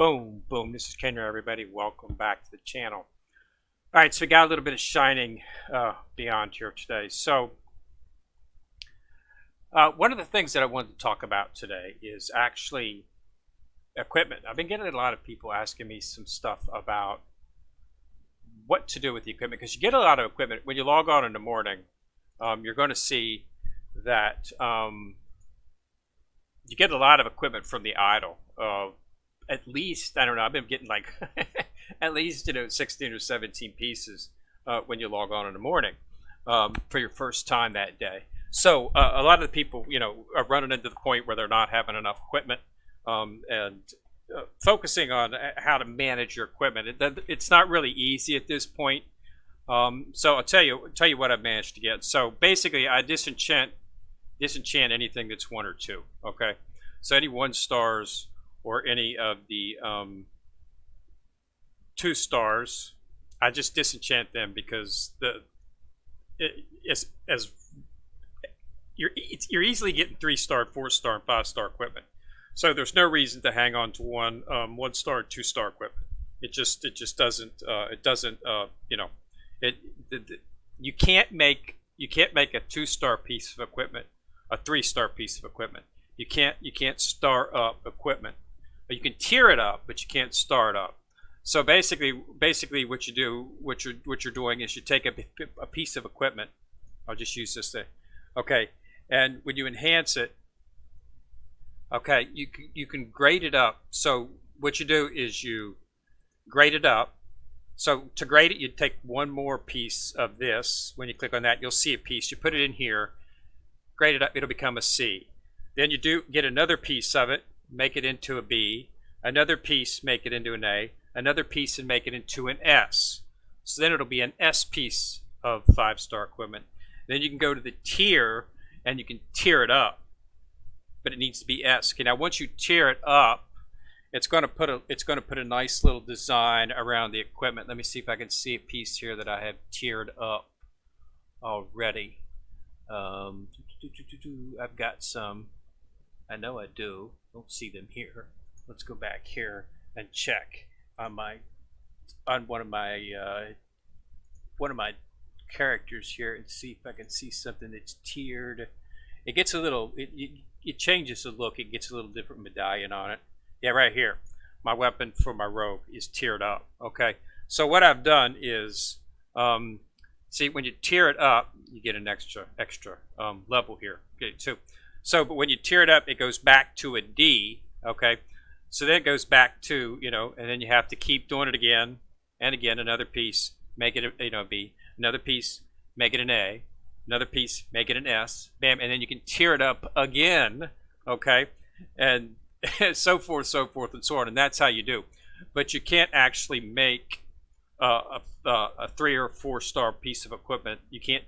Boom, boom. This is Kendra, everybody. Welcome back to the channel. All right, so we got a little bit of shining beyond here today. So one of the things that I wanted to talk about today is actually equipment. I've been getting a lot of people asking me some stuff about what to do with the equipment, because you get a lot of equipment. When you log on in the morning, you're going to see that you get a lot of equipment from the idle. At least, I don't know, I've been getting like at least 16 or 17 pieces when you log on in the morning for your first time that day. So a lot of the people are running into the point where they're not having enough equipment and focusing on how to manage your equipment. It's not really easy at this point. So I'll tell you what I've managed to get. So basically I disenchant anything that's 1 or 2. Okay, so any 1 stars or any of the 2 stars, I just disenchant them, because you're easily getting 3-star, 4-star, and 5-star equipment. So there's no reason to hang on to 1-star, 2-star equipment. It just doesn't you can't make a 2-star piece of equipment a 3-star piece of equipment. You can't star up equipment. You can tier it up, but you can't star it up. So basically what you're doing is you take a piece of equipment. I'll just use this thing. Okay, and when you enhance it, okay, you can grade it up. So what you do is you grade it up. So to grade it, you take 1 more piece of this. When you click on that, you'll see a piece. You put it in here, grade it up, it'll become a C. Then you get another piece of it, make it into a B, another piece, make it into an A, another piece, and make it into an S. So then it'll be an S piece of 5-star equipment. Then you can go to the tier and you can tier it up, but it needs to be S. Okay, now once you tier it up, it's going to put a nice little design around the equipment. Let me see if I can see a piece here that I have tiered up already. I've got some. I know I do. Don't see them here. Let's go back here and check on one of my characters here and see if I can see something that's tiered. It gets a little. It changes the look. It gets a little different medallion on it. Yeah, right here. My weapon for my rogue is tiered up. Okay. So what I've done is, see, when you tier it up, you get an extra level here. Okay, so but when you tier it up, it goes back to a D. Okay, so then it goes back to and then you have to keep doing it again and again. Another piece, make it a B. Another piece, make it an A. Another piece, make it an S. Bam, and then you can tier it up again. Okay, and so forth and so on, and that's how you do. But you can't actually make a 3 or 4-star piece of equipment. You can't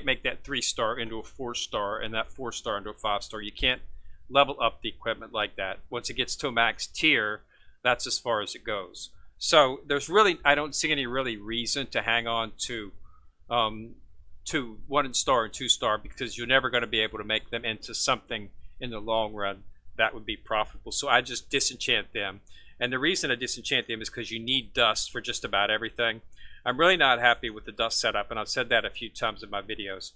make that 3-star into a 4-star and that 4-star into a 5-star. You can't level up the equipment like that. Once it gets to a max tier, that's as far as it goes. So there's really, I don't see any really reason to hang on to 1-star and 2-star, because you're never going to be able to make them into something in the long run that would be profitable. So I just disenchant them. And the reason I disenchant them is because you need dust for just about everything. I'm really not happy with the dust setup, and I've said that a few times in my videos.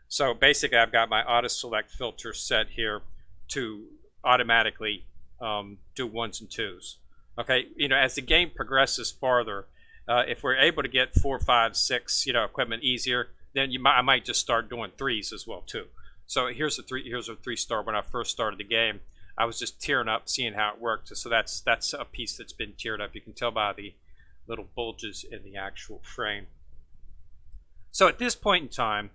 So basically I've got my auto select filter set here to automatically do 1s and 2s. Okay, as the game progresses farther, if we're able to get 4, 5, 6 equipment easier, then I might just start doing 3s as well too. So here's a 3-star. When I first started the game, I was just tearing up, seeing how it worked. So that's a piece that's been tiered up. You can tell by the little bulges in the actual frame. So at this point in time,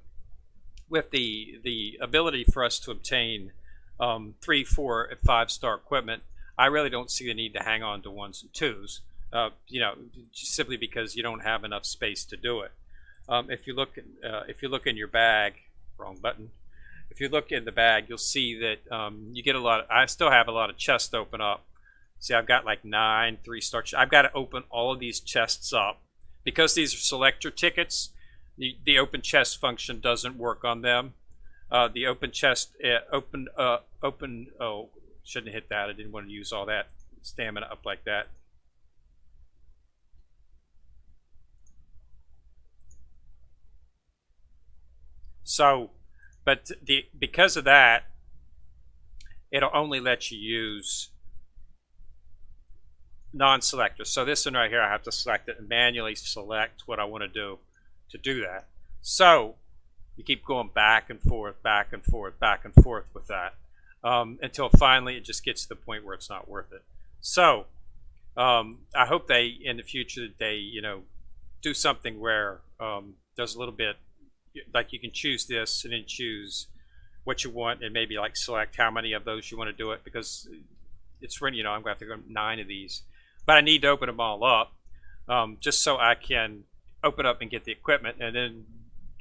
with the ability for us to obtain 3, 4, and 5-star equipment, I really don't see the need to hang on to 1s and 2s. Simply because you don't have enough space to do it. If you look in your bag, wrong button. If you look in the bag, you'll see that you get a lot. I still have a lot of chests open up. See, I've got like 9 3-star chests. I've got to open all of these chests up because these are selector tickets. The open chest function doesn't work on them. The open chest oh, shouldn't have hit that. I didn't want to use all that stamina up like that. So, but because of that, it'll only let you use non-selectors. So this one right here, I have to select it and manually select what I want to do that. So you keep going back and forth, back and forth, back and forth with that until finally it just gets to the point where it's not worth it. So I hope they in the future that they do something where there's a little bit like you can choose this and then choose what you want and maybe like select how many of those you want to do it, because it's running, I'm going to have to go 9 of these, but I need to open them all up just so I can open up and get the equipment. And then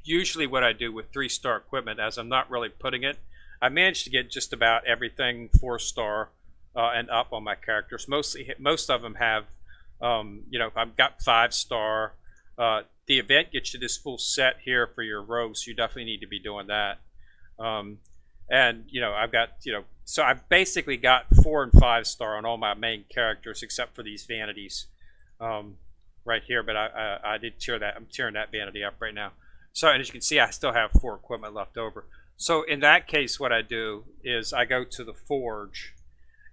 usually what I do with 3-star equipment, as I'm not really putting it, I managed to get just about everything 4-star and up on my characters. Most of them have I've got 5-star. The event gets you this full set here for your rogues, so you definitely need to be doing that. And I've got so I basically got 4 and 5-star on all my main characters except for these vanities right here. But I did tear that. I'm tearing that vanity up right now. So and as you can see, I still have 4 equipment left over. So in that case, what I do is I go to the forge,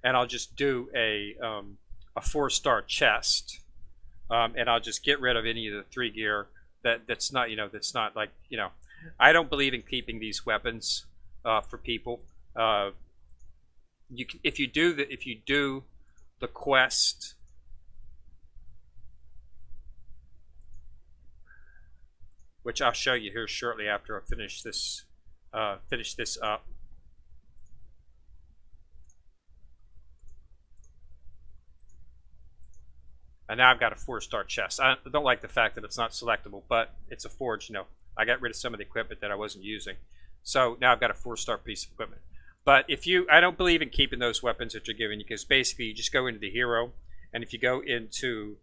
and I'll just do a 4-star chest, and I'll just get rid of any of the 3 gear that's not that's not like I don't believe in keeping these weapons for people. You can, if you do the quest, which I'll show you here shortly after I finish this up. And now I've got a 4-star chest. I don't like the fact that it's not selectable, but it's a forge. I got rid of some of the equipment that I wasn't using. So now I've got a 4-star piece of equipment. But I don't believe in keeping those weapons that you're giving, because basically you just go into the hero, and if you go into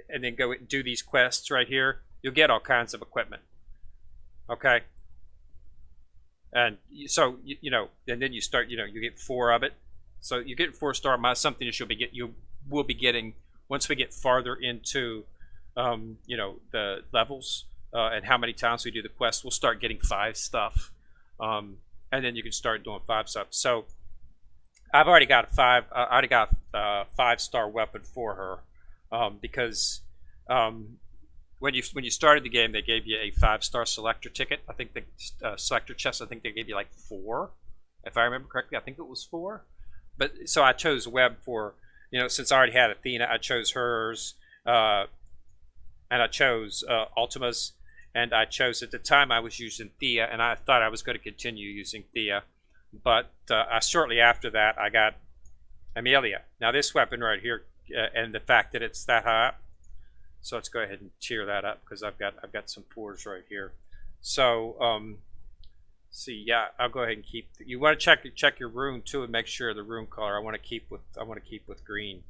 and then go and do these quests right here, you'll get all kinds of equipment. Okay. And so and then you start, you get 4 of it. So you get 4-star. Something that you will be getting once we get farther into the levels and how many times we do the quest. We'll start getting 5 stuff, and then you can start doing 5 stuff. So I've already got a 5-star weapon for her because when you started the game, they gave you a 5-star selector ticket. I think the selector chest, I think they gave you like 4, if I remember correctly. I think it was 4. But so I chose Web for, since I already had Athena, I chose hers, and I chose Ultima's, and I chose, at the time I was using Thea, and I thought I was going to continue using Thea, but shortly after that I got Amelia. Now this weapon right here, and the fact that it's that high up, so let's go ahead and tear that up because I've got some pores right here. So see, yeah, I'll go ahead and keep. You want to check your rune too and make sure the rune color. I want to keep with green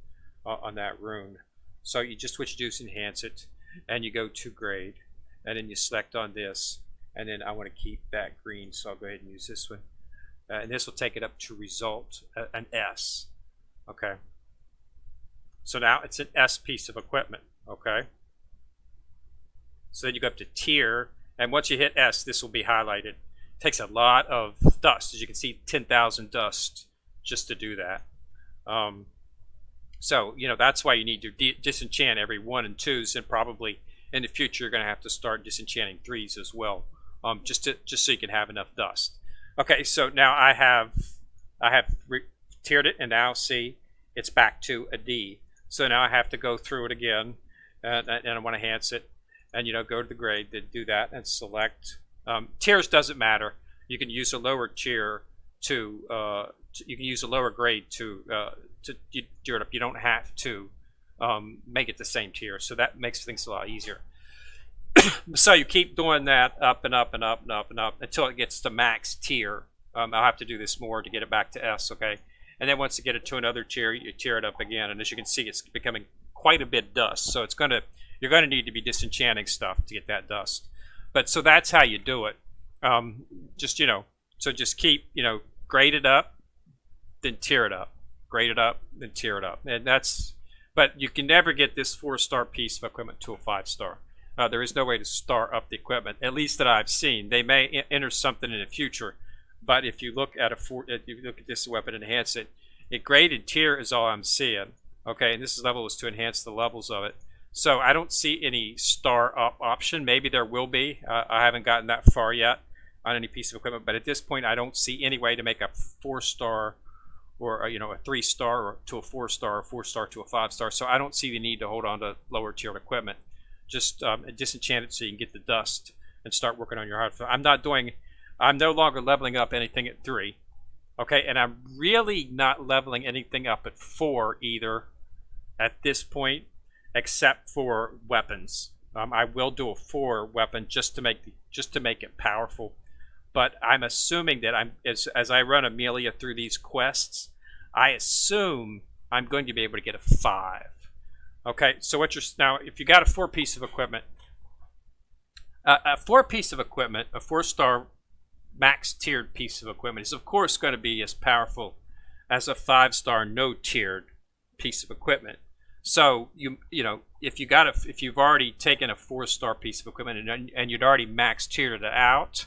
on that rune. So you just switch to enhance it, and you go to grade, and then you select on this, and then I want to keep that green. So I'll go ahead and use this one, and this will take it up to result an S. Okay. So now it's an S piece of equipment. Okay. So then you go up to tier, and once you hit S, this will be highlighted. It takes a lot of dust, as you can see, 10,000 dust just to do that. So that's why you need to disenchant every 1 and 2s, and probably in the future you're going to have to start disenchanting 3s as well, just so you can have enough dust. Okay, so now I have tiered it, and now see it's back to a D. So now I have to go through it again, and I want to enhance it, and go to the grade, then do that and select. Tiers doesn't matter. You can use a lower tier you can use a lower grade to do it up. You don't have to make it the same tier, so that makes things a lot easier. So you keep doing that up and up and up and up and up until it gets to max tier. I'll have to do this more to get it back to S, okay? And then once you get it to another tier, you tier it up again, and as you can see, it's becoming quite a bit dust. So you're gonna need to be disenchanting stuff to get that dust. But so that's how you do it. So just keep grade it up, then tier it up, grade it up, then tier it up, and but you can never get this 4-star piece of equipment to a 5-star. There is no way to star up the equipment, at least that I've seen. They may enter something in the future, but if you look at if you look at this weapon, enhance it, graded tier is all I'm seeing. Okay, and this level is to enhance the levels of it. So I don't see any star up option. Maybe there will be. I haven't gotten that far yet on any piece of equipment, but at this point I don't see any way to make a 4-star or a 3-star to a 4-star, or 4-star to a 5-star. So I don't see the need to hold on to lower tiered equipment. Just disenchant it so you can get the dust and start working on your hard. I'm no longer leveling up anything at 3. Okay, and I'm really not leveling anything up at 4 either at this point, except for weapons. I will do a 4 weapon just to make it powerful, but I'm assuming that as I run Amelia through these quests, I assume I'm going to be able to get a 5. Okay, so now if you got a 4 piece of equipment, a 4 piece of equipment, a 4-star max tiered piece of equipment is of course going to be as powerful as a 5-star no tiered piece of equipment. So if you've already taken a 4-star piece of equipment and you'd already max tiered it out,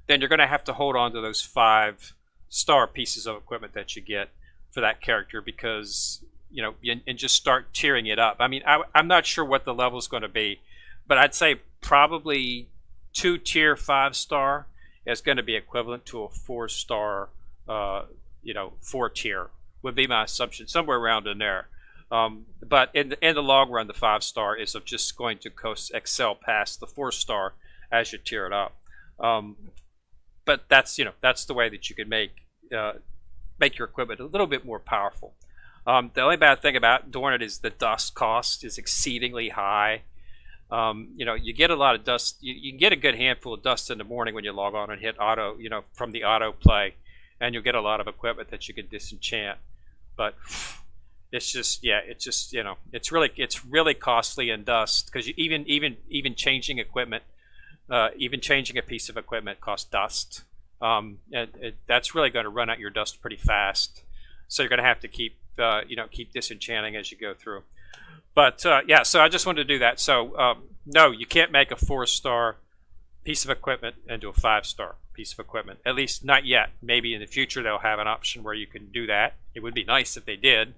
then you're going to have to hold on to those 5-star pieces of equipment that you get for that character, because and just start tiering it up. I mean, I'm not sure what the level is going to be, but I'd say probably 2-tier 5-star is going to be equivalent to a 4-star 4-tier would be my assumption, somewhere around in there. But in the long run, the 5-star is just going to excel past the 4-star as you tier it up. But that's the way that you can make your equipment a little bit more powerful. The only bad thing about doing it is the dust cost is exceedingly high. You get a lot of dust. You can get a good handful of dust in the morning when you log on and hit auto, from the auto play, and you'll get a lot of equipment that you can disenchant. But it's just, it's really costly in dust, because even changing equipment, even changing a piece of equipment costs dust. That's really going to run out your dust pretty fast. So you're going to have to keep disenchanting as you go through. But yeah, so I just wanted to do that. So no, you can't make a 4-star piece of equipment into a 5-star piece of equipment. At least not yet. Maybe in the future they'll have an option where you can do that. It would be nice if they did.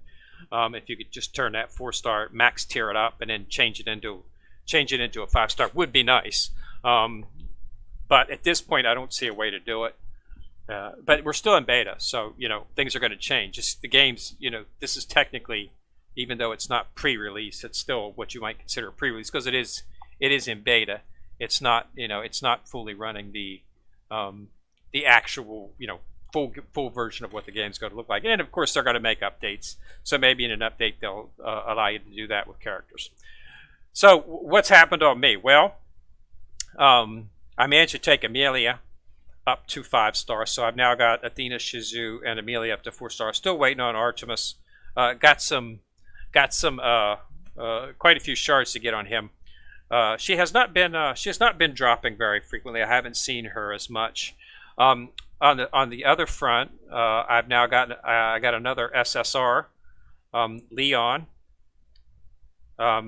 If you could just turn that 4-star, max tier it up, and then change it into a 5-star, would be nice. But at this point, I don't see a way to do it. But we're still in beta, so things are going to change. Just the game's, this is technically, even though it's not pre-release, it's still what you might consider pre-release, because it is in beta. It's not fully running the actual full version of what the game's going to look like. And of course, they're going to make updates. So maybe in an update they'll allow you to do that with characters. So what's happened on me? Well, I managed to take Amelia up to 5-star. So I've now got Athena, Shizu, and Amelia up to 4-star. Still waiting on Artemis. Got some quite a few shards to get on him. She has not been dropping very frequently. I haven't seen her as much. On the other front, I've now got another SSR, Leon.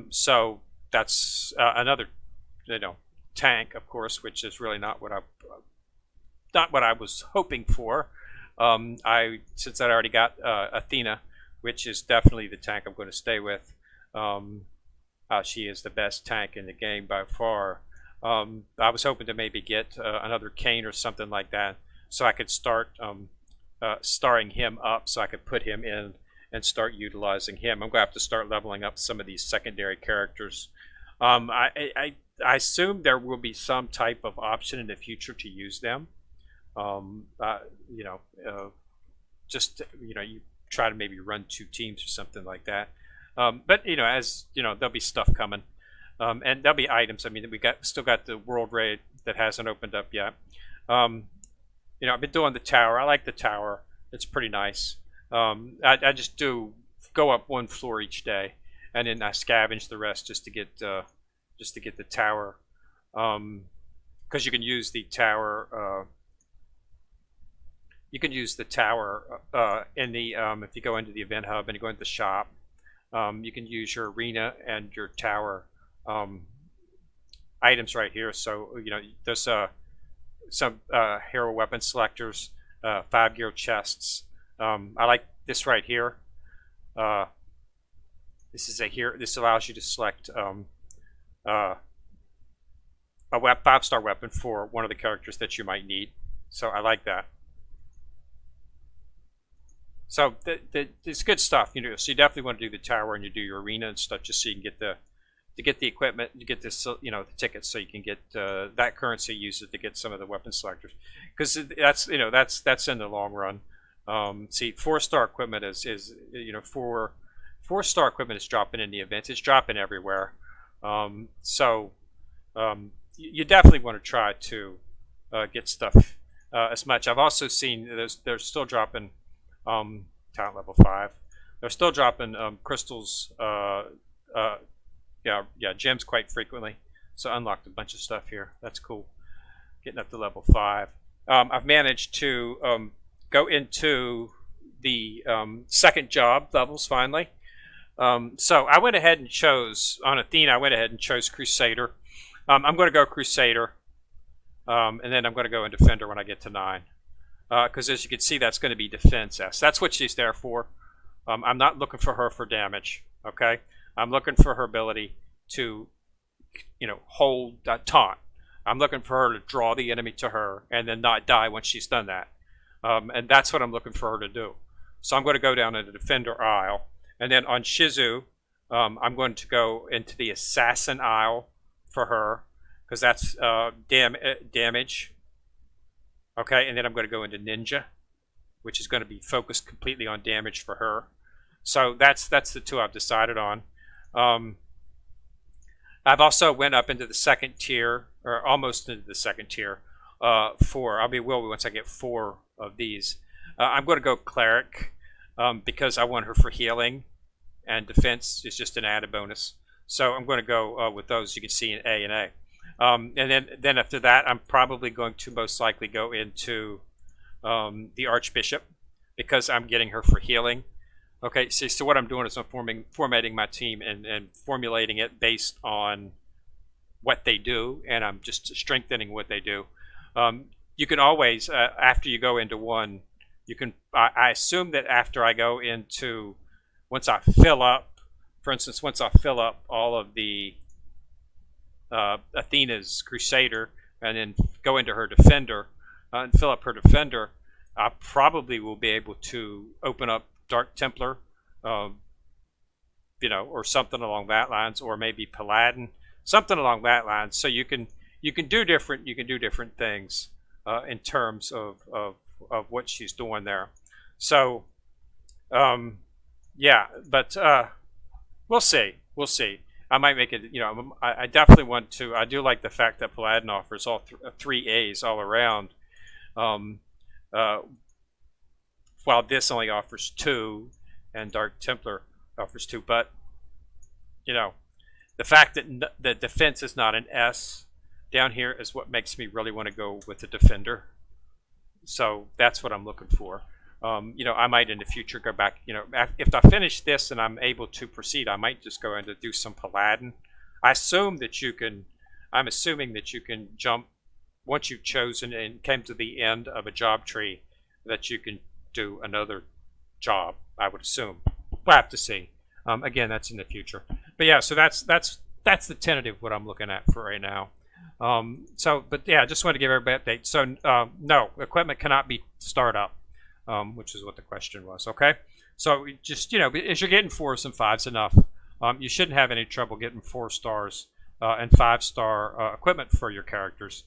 So that's another tank, of course, which is really not what I was hoping for. Since I already got Athena, which is definitely the tank I'm going to stay with. She is the best tank in the game by far. I was hoping to maybe get another Kane or something like that, so I could start starring him up, so I could put him in and start utilizing him. I'm going to have to start leveling up some of these secondary characters. I assume there will be some type of option in the future to use them. You try to maybe run 2 teams or something like that. But as there'll be stuff coming, and there'll be items. I mean, still got the world raid that hasn't opened up yet. I've been doing the tower. I like the tower. It's pretty nice. I just go up 1 floor each day, and then I scavenge the rest just to get the tower. Because you can use the tower. You can use the tower in the if you go into the event hub and you go into the shop. You can use your arena and your tower items right here. So there's some hero weapon selectors, 5-gear chests. I like this right here. This is This allows you to select a 5-star weapon for one of the characters that you might need. So I like that. So it's good stuff. So you definitely want to do the tower and you do your arena and stuff just so you can get the equipment, you get this, the tickets, so you can get that currency, use it to get some of the weapon selectors, because that's in the long run. See, 4-star equipment is 4-star equipment is dropping in the events. It's dropping everywhere. You definitely want to try to get stuff as much. I've also seen they're still dropping talent level 5. They're still dropping crystals. Gems quite frequently. So unlocked a bunch of stuff here. That's cool. Getting up to level 5. I've managed to go into the second job levels finally. So I went ahead and chose, on Athena, I went ahead and chose Crusader. I'm going to go Crusader. And then I'm going to go in Defender when I get to 9. Because as you can see, that's going to be Defense S. That's what she's there for. I'm not looking for her for damage. Okay? I'm looking for her ability to, hold taunt. I'm looking for her to draw the enemy to her and then not die when she's done that. And that's what I'm looking for her to do. So I'm going to go down into the Defender aisle. And then on Shizu, I'm going to go into the Assassin aisle for her, because that's damage. Okay, and then I'm going to go into Ninja, which is going to be focused completely on damage for her. So that's the two I've decided on. I've also went up into the second tier, or almost into the second tier, for I'll be Wilby once I get 4 of these. I'm going to go Cleric because I want her for healing, and defense is just an added bonus. So I'm going to go with those. You can see in A and A. And then after that, I'm probably going to most likely go into the Archbishop, because I'm getting her for healing. Okay, so what I'm doing is I'm formatting my team and formulating it based on what they do, and I'm just strengthening what they do. You can always, after you go into one, you can. I assume that after I go into, once I fill up, for instance, once I fill up all of the Athena's Crusader, and then go into her Defender and fill up her Defender, I probably will be able to open up Dark Templar, or something along that lines, or maybe Paladin, something along that line. So you can do different things in terms of what she's doing there. So yeah, but we'll see. I might make it. I definitely want to. I do like the fact that Paladin offers all 3 A's all around. While this only offers 2, and Dark Templar offers 2, but the fact that the defense is not an S down here is what makes me really want to go with the Defender. So that's what I'm looking for. I might in the future go back. If I finish this and I'm able to proceed, I might just go in to do some Paladin. I'm assuming that you can jump once you've chosen and came to the end of a job tree, that you can do another job, I would assume. We'll have to see. Again, that's in the future. But yeah, so that's the tentative what I'm looking at for right now. But yeah, I just wanted to give everybody an update. So no, equipment cannot be startup, which is what the question was. Okay, so just as you're getting 4s and 5s enough, you shouldn't have any trouble getting 4 stars and 5-star equipment for your characters.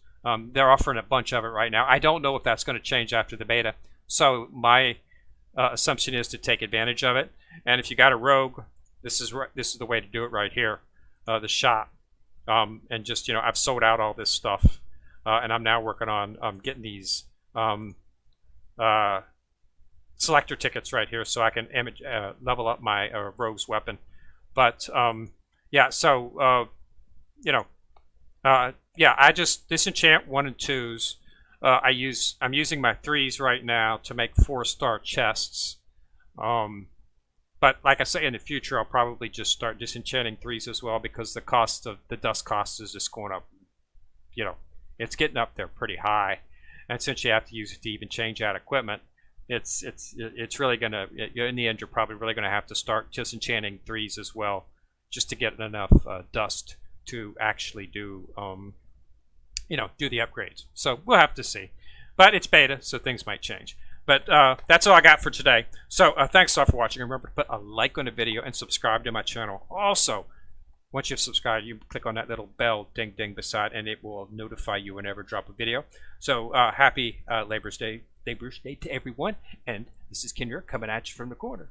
They're offering a bunch of it right now. I don't know if that's going to change after the beta. So my assumption is to take advantage of it. And if you got a rogue, this is the way to do it right here. The shot, and just I've sold out all this stuff, and I'm now working on getting these selector tickets right here, so I can level up my rogue's weapon. But yeah, so yeah, I just disenchant 1 and 2s. I'm using my 3s right now to make 4-star chests. But like I say, in the future, I'll probably just start disenchanting 3s as well, because the dust cost is just going up you know, it's getting up there pretty high, and since you have to use it to even change out equipment, it's really gonna, in the end, you're probably really gonna have to start disenchanting 3s as well, just to get enough dust to actually do do the upgrades. So we'll have to see, but it's beta, so things might change. But that's all I got for today. So thanks all for watching. Remember to put a like on the video and subscribe to my channel. Also, once you've subscribed, you click on that little bell ding ding beside, and it will notify you whenever I drop a video. So happy Labor's Day to everyone. And this is Kendra coming at you from the corner.